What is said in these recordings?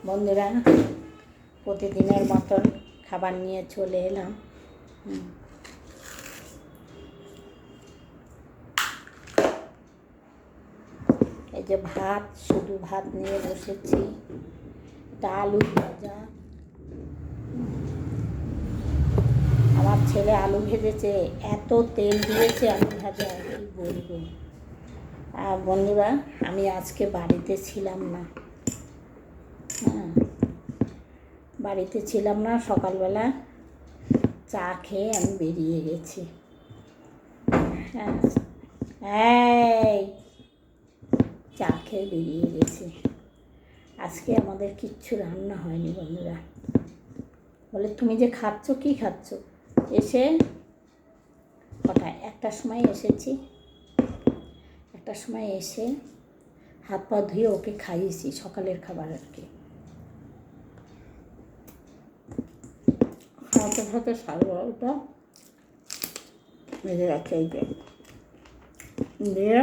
বন্ধুরা, প্রতিদিনের মতন খাবার নিয়ে চলে এলাম। এই যে ভাত, শুধু ভাত নিয়ে বসেছি। এটা আলু ভাজা, আমার ছেলে আলু ভেজেছে, এত তেল দিয়েছে আলু ভাজা কি বলবো। আর বন্ধুরা, আমি আজকে বাড়িতে ছিলাম না। বাড়িতে ছিলাম না, সকালবেলা চা খেয়ে আমি বেরিয়ে গেছি। এই চা খেয়ে বেরিয়ে গেছি। আজকে আমাদের কিচ্ছু রান্না হয়নি বন্ধুরা। বলে তুমি যে খাচ্ছ, কি খাচ্ছ? এসে কটায়? 1টার সময় এসেছি। 1টার সময় এসে হাত পা ধুয়ে ওকে খাইয়েছি, সকালের খাবার আর কি। খাওয়াতে খাওয়াতে 12:30 বেজে যাচ্ছে। এই যে দিয়ে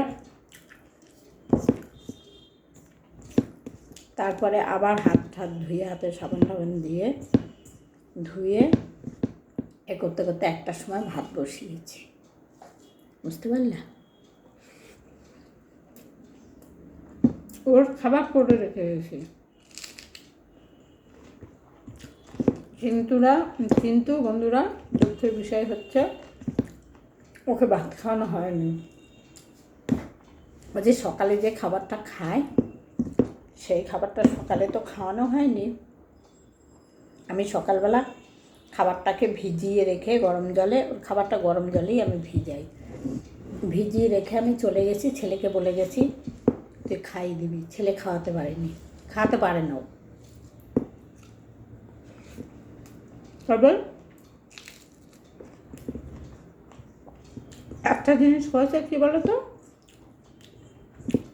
তারপরে আবার হাত ধুয়ে, হাতে সাবান টাবান দিয়ে ধুয়ে এ করতে করতে 1টার সময় ভাত বসিয়েছি, বুঝতে পারলে? ওর খাবার করে রেখে গেছি। কিন্তু বন্ধুরা, দুঃখের বিষয় হচ্ছে ওকে ভাত খাওয়ানো হয়নি। ও যে সকালে যে খাবারটা খায়, সেই খাবারটা সকালে তো খাওয়ানো হয়নি। আমি সকালবেলা খাবারটাকে ভিজিয়ে রেখে গরম জলে, ওর খাবারটা গরম জলেই আমি ভিজিয়ে রেখে আমি চলে গেছি। ছেলেকে বলে গেছি তুই খাইয়ে দিবি। ছেলে খাওয়াতে পারে না। তবে একটা জিনিস হয়েছে, কী বলো তো,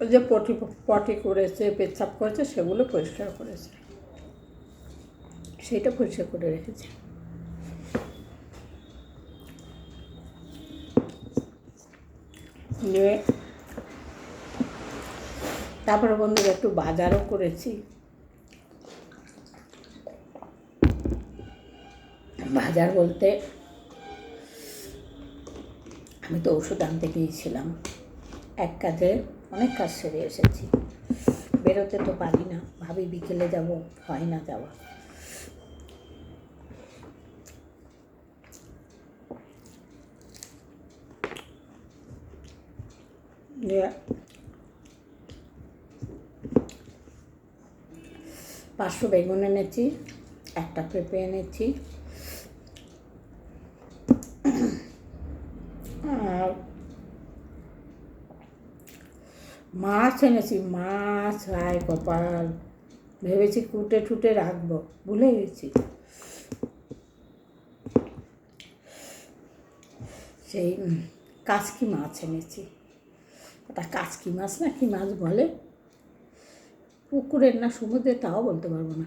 ওই যে পটি করেছে, পেচ্ছাপ করেছে, সেগুলো পরিষ্কার করেছে, সেইটা পরিষ্কার করে রেখেছে। তারপরে বন্ধুরা একটু বাজারও করেছি। বাজার বলতে আমি তো ওষুধ আনতে গিয়েছিলাম, এক কাজে অনেক কাজ সেরে এসেছি। বেরোতে তো পারি না, ভাবি বিকেলে যাব, হয় না যাওয়া। পাঁচশো বেগুন এনেছি, একটা পেঁপে এনেছি, আর মাছ এনেছি। মাছ হায় কপাল, ভেবেছি কুটে ঠুটে রাখবো, ভুলে গেছি। সেই কাচকি মাছ এনেছি। ওটা কাচকি মাছ না কি মাছ বলে, পুকুরের না সমুদ্রের তাও বলতে পারবো না।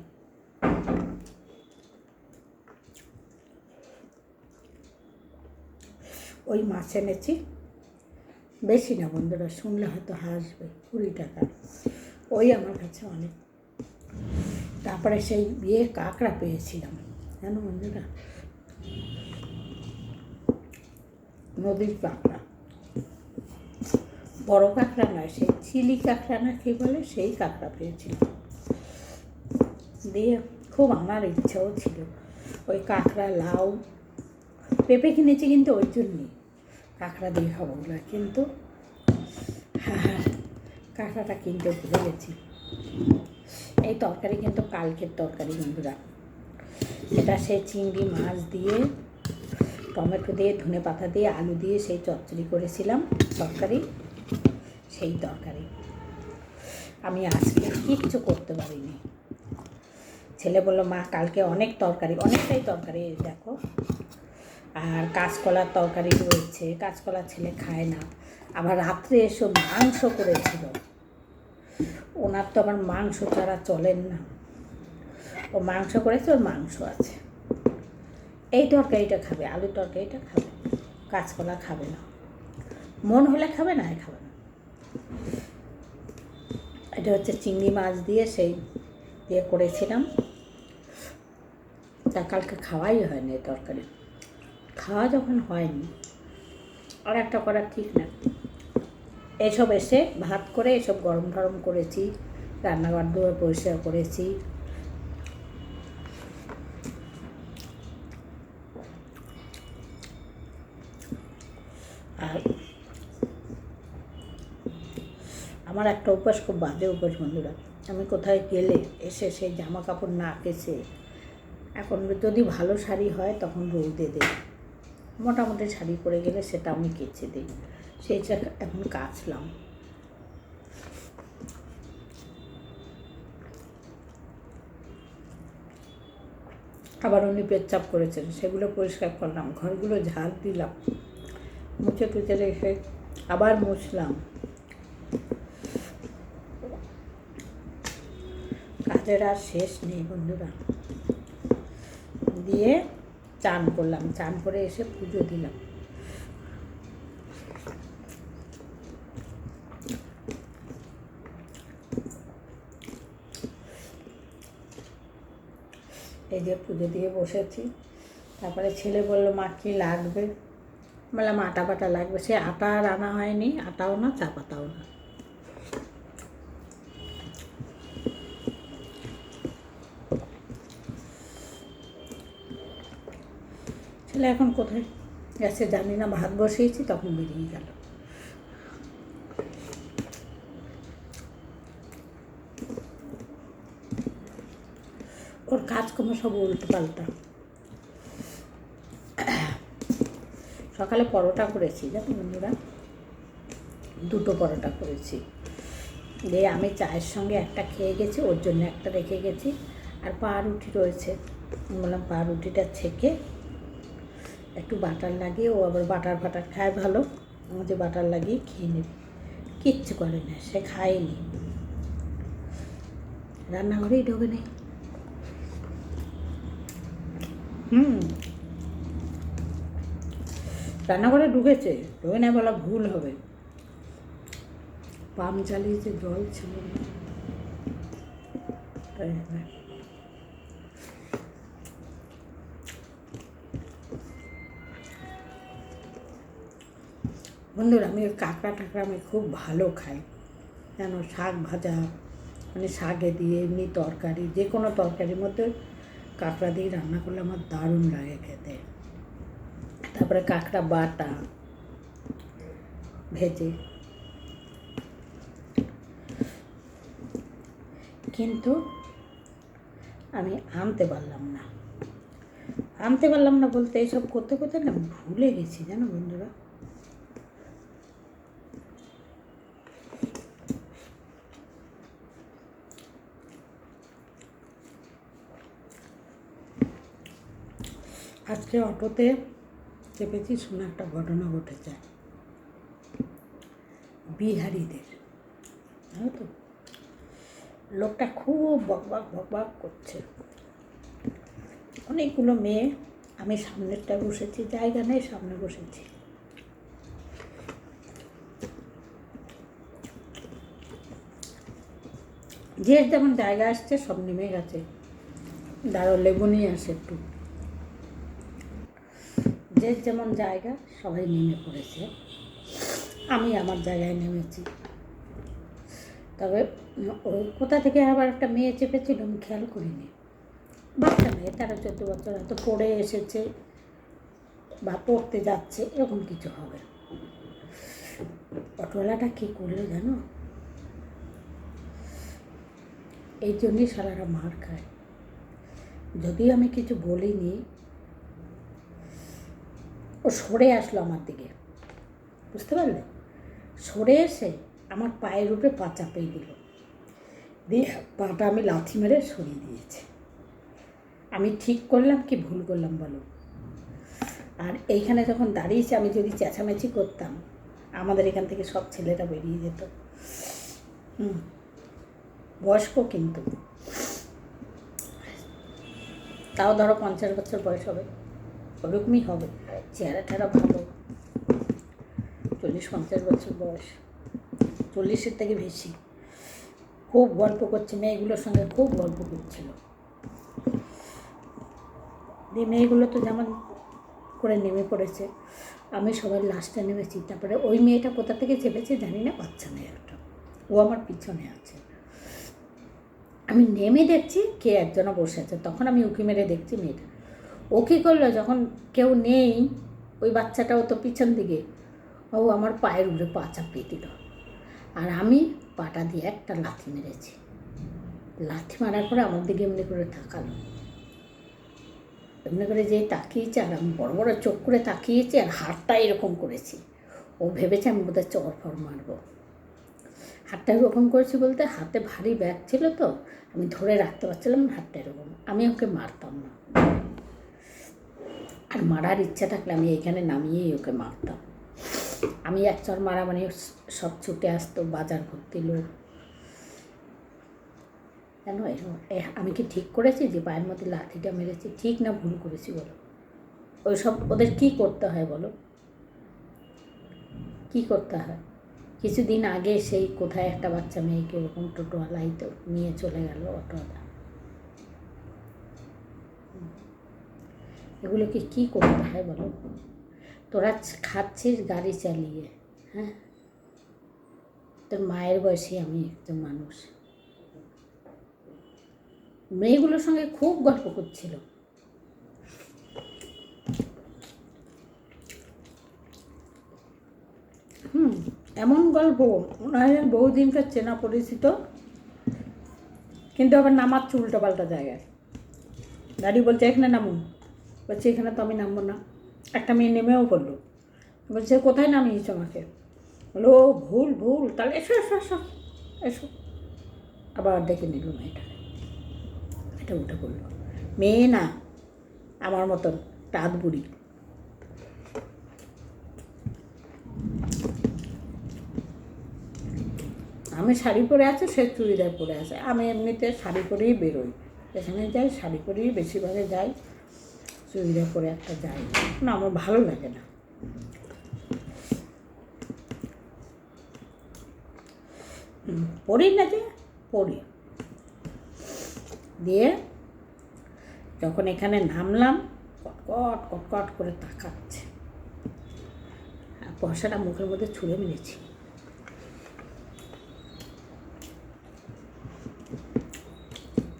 ওই মাছ এনেছি, বেশি না বন্ধুরা, শুনলে হয়তো হাসবে। 20 টাকা, ওই আমার কাছে অনেক। তারপরে সেই কাঁকড়া পেয়েছিলাম, জানো বন্ধুরা, নদীর কাঁকড়া, বড় কাঁকড়া নয়, সেই চিলি কাঁকড়া না কি বলে, সেই কাঁকড়া পেয়েছিলাম। দিয়ে খুব আমার ইচ্ছাও ছিল ওই কাঁকড়া, লাউ, পেঁপে কিনেছি কিন্তু ওই জন্যই কাঁকড়া দিয়ে খাবো না, কিন্তু কাঁকড়াটা কিনতে ভুলে গেছি। এই তরকারি কিন্তু কালকের তরকারি বন্ধুরা। এটা সেই চিংড়ি মাছ দিয়ে, টমেটো দিয়ে, ধনে পাতা দিয়ে, আলু দিয়ে সেই চচ্চড়ি করেছিলাম তরকারি, সেই তরকারি। আমি আজকে কিচ্ছু করতে পারিনি। ছেলে বললো মা কালকে অনেকটাই তরকারি দেখো, আর কাঁচকলার তরকারি রয়েছে। কাঁচকলা ছেলে খায় না। আবার রাত্রে এসে মাংস করেছিল, ওনার তো আবার মাংস ছাড়া চলেন না। ও মাংস করেছে, ওর মাংস আছে। এই তরকারিটা খাবে, আলুর তরকারিটা খাবে, কাঁচকলা খাবে না। মন হলে খাবে, না খাবে না। এটা হচ্ছে চিংড়ি মাছ দিয়ে সেই দিয়ে করেছিলাম। তা কালকে খাওয়াই হয়নি তরকারি। খাওয়া যখন হয়নি আর একটা করা ঠিক না। এসব এসে ভাত করে এসব গরম টরম করেছি, রান্নাঘর দুয়ার পরিষ্কার করেছি। আর আমার একটা অভ্যাস, খুব বাজে অভ্যাস বন্ধুরা। আমি কোথায় গেলে এসে সেই জামা কাপড় না কেচে, এখন যদি ভালো শাড়ি হয় তখন রোদে দিই, মোটামুটি শাড়ি পরে গেলে সেটা আমি কেচে দিই। সেইটা এখন কাচলাম। আবার উনি পেচ্ছাপ করেছেন, সেগুলো পরিষ্কার করলাম, ঘরগুলো ঝাড় দিলাম, মুছে টুচে রেখে আবার মুছলাম। কাজের আর শেষ নেই বন্ধুরা। দিয়ে চান করলাম, চান করে এসে পুজো দিলাম। এই যে পুজো দিয়ে বসেছি। তারপরে ছেলে বললো, মা কী লাগবে? বললাম আটা বাটা লাগবে। সে আটা আর আনা হয়নি, আটাও না চা পাতাও না। ছেলে এখন কোথায় গেছে জানি না, ভাত বসিয়েছি তখন বেরিয়ে গেল। ওর কাজকর্ম সব উল্টো পাল্টা। সকালে পরোটা করেছি জানো বন্ধুরা, 2টো পরোটা করেছি। দিয়ে আমি চায়ের সঙ্গে একটা খেয়ে গেছি, ওর জন্য একটা রেখে গেছি। আর পাউরুটি রয়েছে, বললাম পাউরুটিটা ছেঁকে একটু বাটার লাগিয়ে, ও আবার বাটার ফাটার খায় ভালো, যে বাটার লাগিয়ে খেয়ে নেবে। কিচ্ছু করে না, সে খায়নি, রান্নাঘরেই ঢোকে নেই। রান্নাঘরে ঢুকেছে, ঢোকে না বলা ভুল হবে। পাম্প চালিয়েছে, জল ছিল না। বন্ধুরা, আমি কাঁকড়া টাকড়া আমি খুব ভালো খাই, যেন শাক ভাজা, মানে শাকে দিয়ে এমনি তরকারি, যে কোনো তরকারির মধ্যে কাঁকড়া দিয়ে রান্না করলে আমার দারুণ লাগে খেতে। তারপরে কাঁকড়া বাটা ভেজে। কিন্তু আমি আনতে পারলাম না বলতে এইসব করতে করতে না ভুলে গেছি জানো বন্ধুরা। আজকে অটোতে চেপেছি, শুনে একটা ঘটনা ঘটেছে বিহারিদের, জানো তো। লোকটা খুব বকবাক করছে, অনেকগুলো মেয়ে। আমি সামনেরটা বসেছি, জায়গা নেই, সামনে বসেছি। যে যেমন জায়গা আসছে সব নেমে গেছে। দাঁড়ো, লেবু নিয়ে আসে একটু। যে যেমন জায়গা সবাই নেমে পড়েছে, আমি আমার জায়গায় নেমেছি। তবে ওই কোথা থেকে আবার একটা মেয়ে চেপেছিল, আমি খেয়াল করিনি। বাচ্চা মেয়ে, 13-14 বছর, হয়তো পড়ে এসেছে বা পড়তে যাচ্ছে, এরকম কিছু হবে। অটোওয়ালাটা কী করলো জানো, এই জন্যই সারারা মার খায়। যদিও আমি কিছু বলিনি, ও সরে আসলো আমার দিকে, বুঝতে পারলে? সরে এসে আমার পায়ের উপরে পা চাপিয়ে দিল, দিয়ে পাটা আমি লাথি মেরে সরিয়ে দিয়েছি। আমি ঠিক করলাম কি ভুল করলাম বলো? আর এইখানে যখন দাঁড়িয়েছে, আমি যদি চেঁচামেচি করতাম, আমাদের এখান থেকে সব ছেলেরা বেরিয়ে যেত। বয়স্ক, কিন্তু তাও ধরো 50 বছর বয়স হবে, ওরকমই হবে। চেহারা টেহারা ভালো, 40-50 বছর বয়স, 40-এর থেকে বেশি। খুব গল্প করছে, মেয়েগুলোর সঙ্গে খুব গল্প করছিল। দিয়ে মেয়েগুলো তো যেমন করে নেমে পড়েছে, আমি সবার লাস্টে নেমেছি। তারপরে ওই মেয়েটা কোথা থেকে চেপেছে জানি না, বাচ্চা মেয়ে একটা, ও আমার পিছনে আছে। আমি নেমে দেখছি কে একজনা বসে আছে, তখন আমি উঁকি মেরে দেখছি মেয়েটা। ও কী করলো, যখন কেউ নেই, ওই বাচ্চাটাও তো পিছন দিকে, ও আমার পায়ের উপরে পা চাপিয়ে দিল, আর আমি পাটা দিয়ে একটা লাথি মেরেছি। লাথি মারার পরে আমার দিকে এমনি করে তাকালো, এমনি করে যে তাকিয়েছে, আর আমি বড় বড় চোখ করে তাকিয়েছি, আর হাতটা এরকম করেছি। ও ভেবেছে আমি বোধহয় চর ফর মারবো। হাতটা এরকম করেছি বলতে, হাতে ভারী ব্যাগ ছিল তো, আমি ধরে রাখতে পারছিলাম না, হাতটা এরকম। আমি ওকে মারতাম না, আর মারার ইচ্ছা থাকলে আমি এখানে নামিয়েই ওকে মারতাম। আমি এক চর মারা মানে সব ছুটে আসতো, বাজার ভর্তি লোক। কেন আমি কি ঠিক করেছি যে পায়ের মধ্যে লাঠিটা মেরেছি? ঠিক না ভুল করেছি বলো? ওই সব ওদের কী করতে হয় বলো, কী করতে হয়? কিছুদিন আগে সেই কোথায় একটা বাচ্চা মেয়েকে ওরকম টোটোওয়ালাই তো নিয়ে চলে গেল, অটোওয়ালা। এগুলোকে কী করতে হয় বলো? তোরা খাচ্ছিস গাড়ি চালিয়ে, হ্যাঁ, তোর মায়ের বয়সী আমি একজন মানুষ। মেয়েগুলোর সঙ্গে খুব গল্প করছিল। এমন গল্প মনে হয় বহুদিনকার চেনা পরিচিত, কিন্তু আবার নামাচ্ছি উল্টো পাল্টা জায়গায়। দাদি বলছে এখানে নামুন, বলছে এখানে তো আমি নামবো না। একটা মেয়ে নেমেও পড়লো, বলছে কোথায় নামিয়েছো আমাকে? বলো ভুল ভুল, তাহলে এসো এসো এসো এসো। আবার ডেকে নিল মেয়েটাকে, এটা উঠে পড়লো। মেয়ে না, আমার মতন টাত বুড়ি। আমি শাড়ি পরে আছে, সে চুড়িদার পরে আছে। আমি এমনিতে শাড়ি পরেই বেরোই, যেখানে যাই শাড়ি পরেই বেশিরভাগে যাই, চুড়িদার পরে একটা যাই না, আমার ভালো লাগে না। পরি না যে পরি। দিয়ে যখন এখানে নামলাম, কটকট কটকট করে তাকাচ্ছে, আর পয়সাটা মুখের মধ্যে ছুঁড়ে মেরেছি।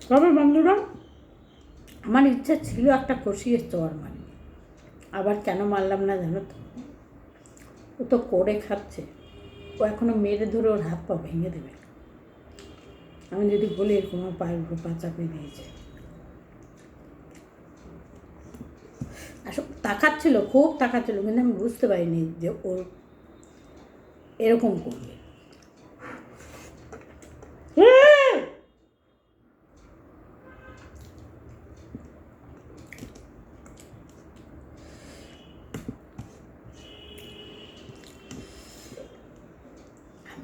তবে বন্ধুরা, আমার ইচ্ছা ছিল একটা কষিয়ে চর মারি, আবার কেন মারলাম না জানো তো? ও তো করে খাচ্ছে, ও এখনও মেরে ধরে ওর হাত পা ভেঙে দেবে। আমি যদি বলি এরকম আমার পায়ের উপর পা চাপিয়ে দিয়েছে। আসলে তাকাচ্ছিল, খুব তাকাচ্ছিল, কিন্তু আমি বুঝতে পারিনি যে ওর এরকম করবে।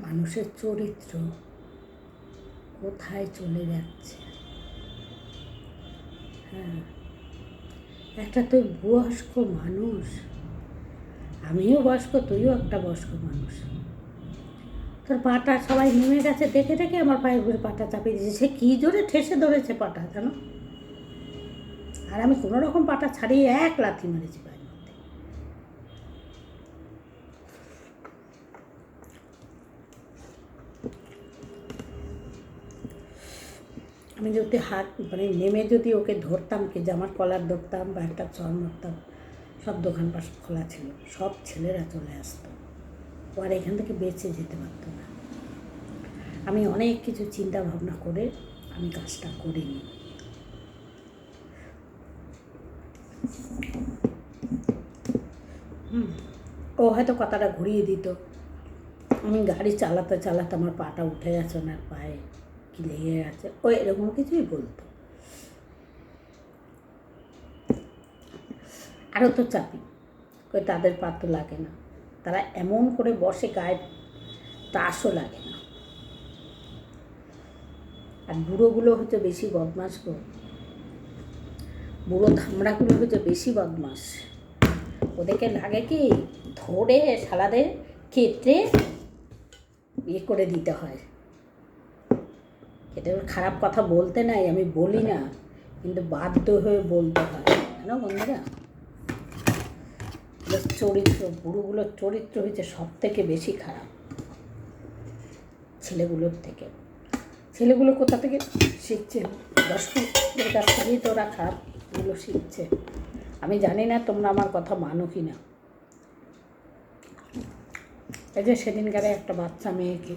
মানুষের চরিত্র কোথায় চলে যাচ্ছে। হ্যাঁ, একটা তো বয়স্ক মানুষ, আমিও বয়স্ক, তুইও একটা বয়স্ক মানুষ, তোর পাটা সবাই নেমে গেছে দেখে দেখে আমার পায়ের উপরে পাটা চাপিয়ে দিয়েছে। সে কী জোরে ঠেসে ধরেছে পাটা জানো, আর আমি কোনো রকম পাটা ছাড়িয়ে এক লাথি মেরেছি পায়ের মধ্যে। আমি যদি হাত মানে নেমে যদি ওকে ধরতাম, কি জামার কলার ধরতাম বা একটা চর মারতাম, সব দোকানপাট খোলা ছিল, সব ছেলেরা চলে আসতো, ও আর এখান থেকে বেঁচে যেতে পারতো না। আমি অনেক কিছু চিন্তা ভাবনা করে আমি কাজটা করিনি। ও হয়তো কথাটা ঘুরিয়ে দিত, আমি গাড়ি চালাতে চালাতে আমার পাটা উঠে গেছে, ওনার পায়ে কি লেগে গেছে, ও এরকম কিছুই বলতো। আরও তো চাপি, ওই তাদের পা তো লাগে না, তারা এমন করে বসে গায়ে তাসও লাগে না। আর বুড়োগুলো হচ্ছে বেশি বদমাস গো, বুড়ো ধামড়াগুলো হচ্ছে বেশি বদমাস। ওদেরকে লাগে কি ধরে সালাদের ক্ষেত্রে ইয়ে করে দিতে হয়, এটা খারাপ কথা বলতে নাই, আমি বলি না, কিন্তু বাধ্য হয়ে বলতে হয়, জানো বন্ধুরা। চরিত্র, বুড়োগুলোর চরিত্র হচ্ছে সব থেকে বেশি খারাপ ছেলেগুলোর থেকে। ছেলেগুলো কোথা থেকে শিখছে? দর্শকদের কাছ থেকেই তো ওরা খারাপগুলো শিখছে। আমি জানি না তোমরা আমার কথা মানো কি না। এই যে সেদিনকারে একটা বাচ্চা মেয়েকে,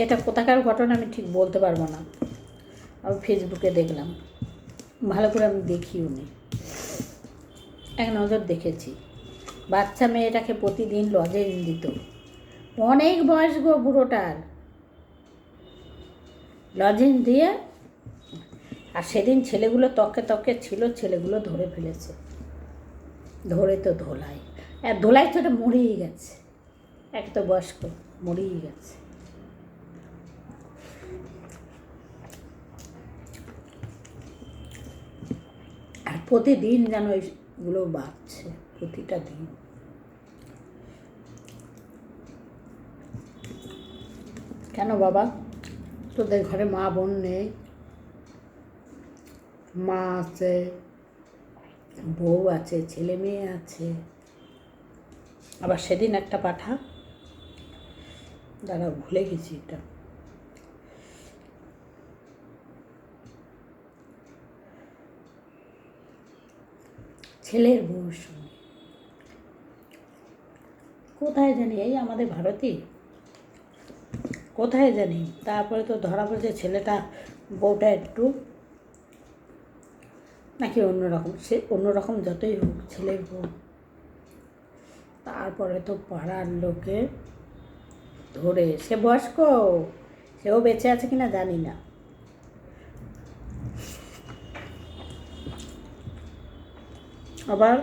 এটা কোথাকার ঘটনা আমি ঠিক বলতে পারবো না, আমি ফেসবুকে দেখলাম, ভালো করে আমি দেখিও নি, এক নজর দেখেছি। বাচ্চা মেয়েটাকে প্রতিদিন লজেন্স দিত, অনেক বয়স গো বুড়োটার, লজেন্স দিয়ে। আর সেদিন ছেলেগুলো তককে তককে ছিল, ছেলেগুলো ধরে ফেলেছে, ধরে তো ধোলাই, আর ধোলাই তো মরেই গেছে, এক তো বয়স্ক মরেই গেছে। আর প্রতিদিন যেন এইগুলো বাড়ছে, প্রতিটা দিন। কেন বাবা, তোদের ঘরে মা বোন নেই? মা আছে, বউ আছে, ছেলে মেয়ে আছে। আবার সেদিন একটা পাঠা, দাঁড়াও ভুলে গেছি এটা, ছেলের বউর সঙ্গে কোথায় জানি, এই আমাদের ভারতে কোথায় জানি। তারপরে তো ধরা পড়েছে ছেলেটা, বউটা একটু নাকি অন্যরকম, সে অন্যরকম যতই হোক ছেলের বউ। তারপরে তো পাড়ার লোকে ধরে, সে বয়স্ক, সেও বেঁচে আছে কিনা জানি না, আবার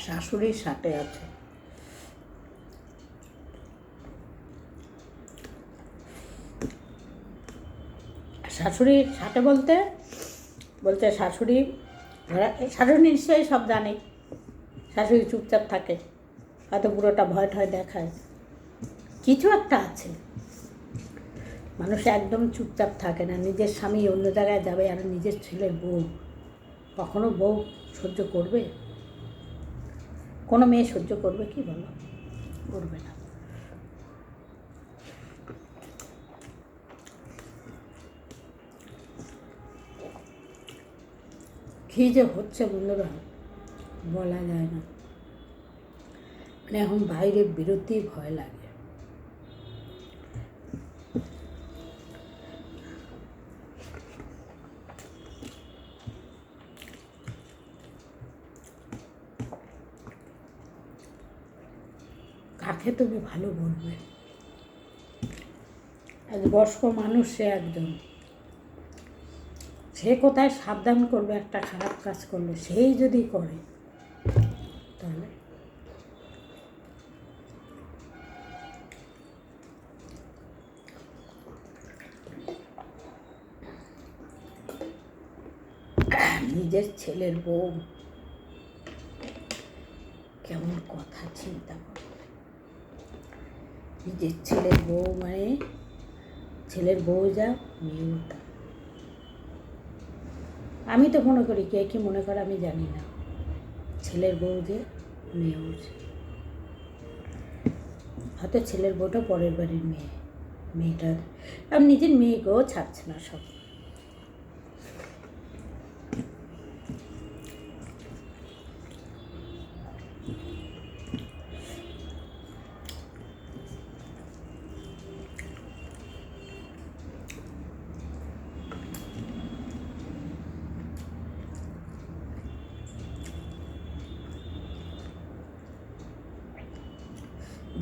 শাশুড়ির সাথে আছে। শাশুড়ির সাথে বলতে শাশুড়ি নিশ্চয়ই সব জানে, শাশুড়ি চুপচাপ থাকে, হয়তো বুড়োটা ভয় ঠয় দেখায়, কিছু একটা আছে। মানুষ একদম চুপচাপ থাকে না, নিজের স্বামী অন্য জায়গায় যাবে আর নিজের ছেলের বউ, কখনো বউ সহ্য করবে? কোনো মেয়ে সহ্য করবে কি বলো? করবে না। কী যে হচ্ছে বন্ধুরা, বলা যায় না, মানে এখন বাইরে বেরোতেই ভয় লাগে। কাকে তুমি ভালো বলবে? এক বয়স্ক মানুষ, সে একজন, সে কোথায় সাবধান করবে? একটা খারাপ কাজ করলে সেই যদি করে, তাহলে নিজের ছেলের বউ, কেমন কথা চিন্তা করে। নিজের ছেলের বউ মানে ছেলের বউ যা, মেয়েও তা। আমি তো মনে করি, কে কি মনে করে আমি জানি না, ছেলের বউ যে, মেয়েও যে। হয়তো ছেলের বউটা পরের বাড়ির মেয়ে, মেয়েটা আর নিজের মেয়েকেও ছাড়ছে না সব।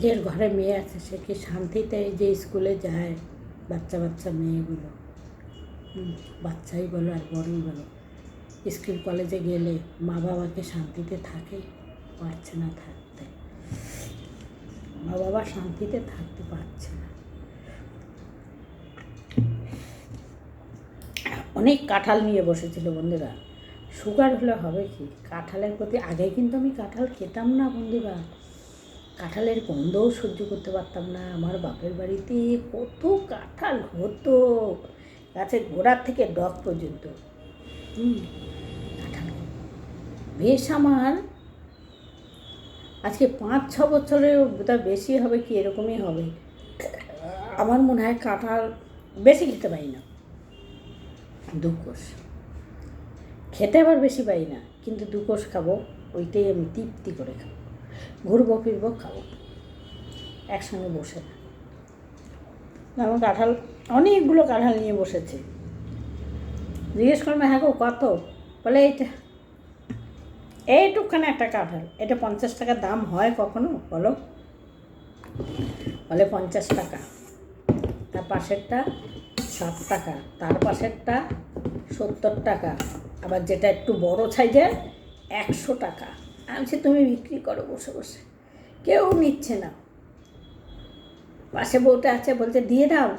যে ঘরে মেয়ে আছে সে কি শান্তিতে যে স্কুলে যায়, বাচ্চা মেয়েগুলো, বাচ্চাই বলো আর বড়ই বলো, স্কুল কলেজে গেলে মা বাবাকে শান্তিতে থাকে? পারছে না থাকতে, মা বাবা শান্তিতে থাকতে পারছে না। অনেক কাঁঠাল নিয়ে বসেছিল বন্ধুরা, সুগার হলে হবে কি? কাঁঠালের প্রতি, আগে কিন্তু আমি কাঁঠাল খেতাম না বন্ধুরা, কাঁঠালের গন্ধও সহ্য করতে পারতাম না। আমার বাপের বাড়িতে কত কাঁঠাল হতো, গাছের গোড়ার থেকে ডগ পর্যন্ত। কাঁঠাল বেশ আমার আজকে 5-6 বছরের বোধহয় বেশি হবে, কি এরকমই হবে। আমার মনে হয় কাঁঠাল বেশি খেতে পারি না, 2 কোষ খেতে আবার বেশি পাই না, কিন্তু 2 কোষ খাবো, ওইটাই আমি তৃপ্তি করে খাবো। ঘুরবো ফিরবো খাবো, একসঙ্গে বসে না। আমার কাঁঠাল, অনেকগুলো কাঁঠাল নিয়ে বসেছে। জিজ্ঞেস করবে হ্যাঁ গো কত, বলে এইটুকখানে একটা কাঁঠাল, এটা 50 টাকা দাম হয় কখনো বলো? বলে 50 টাকা, তার পাশেরটা 7 টাকা, তার পাশেরটা 70 টাকা, আবার যেটা একটু বড় সাইজের 100 টাকা। আমি বলছি তুমি বিক্রি করো বসে বসে, কেউ নিচ্ছে না। পাশে বউটা আছে, বলছে দিয়ে দাও,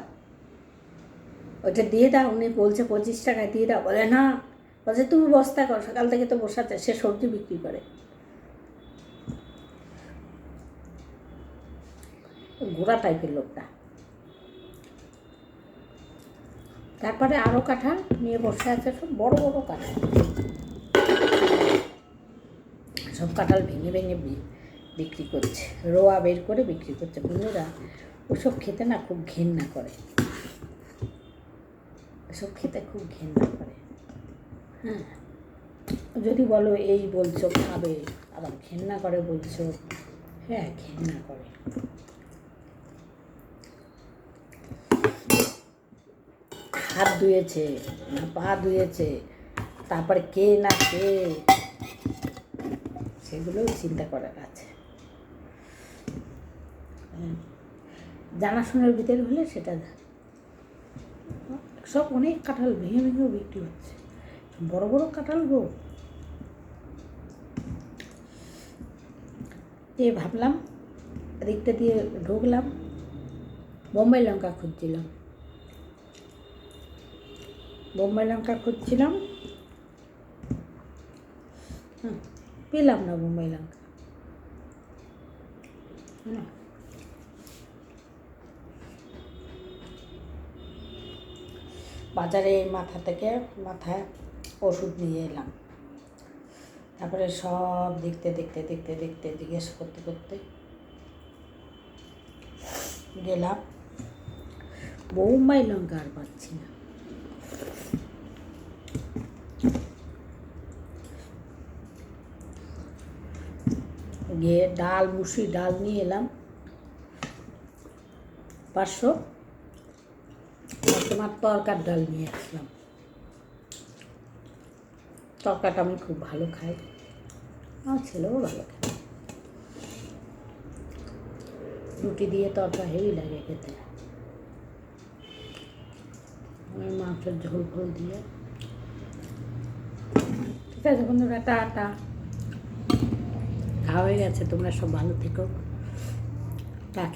ওইটা দিয়ে দাও। উনি বলছে 25 টাকায় দিয়ে দাও, বলে না, বলছে তুমি বস্তা করো, সকাল থেকে তো বসাতে। সে সবজি বিক্রি করে, গোড়া টাইপের লোকটা। তারপরে আরও কাঁঠাল নিয়ে বসে আছে, সব বড় বড় কাঁঠাল, সব কাঁঠাল ভেঙে ভেঙে বিক্রি করছে, রোয়া বের করে বিক্রি করছে। বন্ধুরা, ওসব খেতে না খুব ঘেন্না করে, ওসব খেতে খুব ঘেন্না করে। হ্যাঁ, যদি বলো এই বলছো খাবে, আবার ঘেন্না করে বলছো, হ্যাঁ ঘেন্না করে। হাত ধুয়েছে না পা ধুয়েছে, তারপরে কে না কে, সেগুলোও চিন্তা করার আছে। জানাশোনার ভিতরে হলে সেটা সব অনেক কাঁঠাল ভেঙে ভেঙেও বিক্রি হচ্ছে, বড় বড় কাঁঠাল গো। ভাবলাম দিকটা দিয়ে ঢুকলাম, বোম্বাই লঙ্কা খুঁজছিলাম, পেলাম না বোম্বাই লঙ্কা। বাজারে মাথায় ওষুধ নিয়ে এলাম, তারপরে সব দেখতে জিজ্ঞেস করতে গেলাম, বোম্বাই লঙ্কা আর পাচ্ছি না। গিয়ে মুসুরি ডাল নিয়ে এলাম 500, তোমার তরকার ডাল নিয়ে আসলাম। তরকাটা আমি খুব ভালো খাই, আমার ছেলেও ভালো খায়। রুটি দিয়ে তরকা হেভি লাগে খেতে, মাংসের ঝোল ফোল দিয়ে। ঠিক আছে বন্ধুরা, টাটা, খাওয়া হয়ে গেছে, তোমরা সব ভালো থেকো।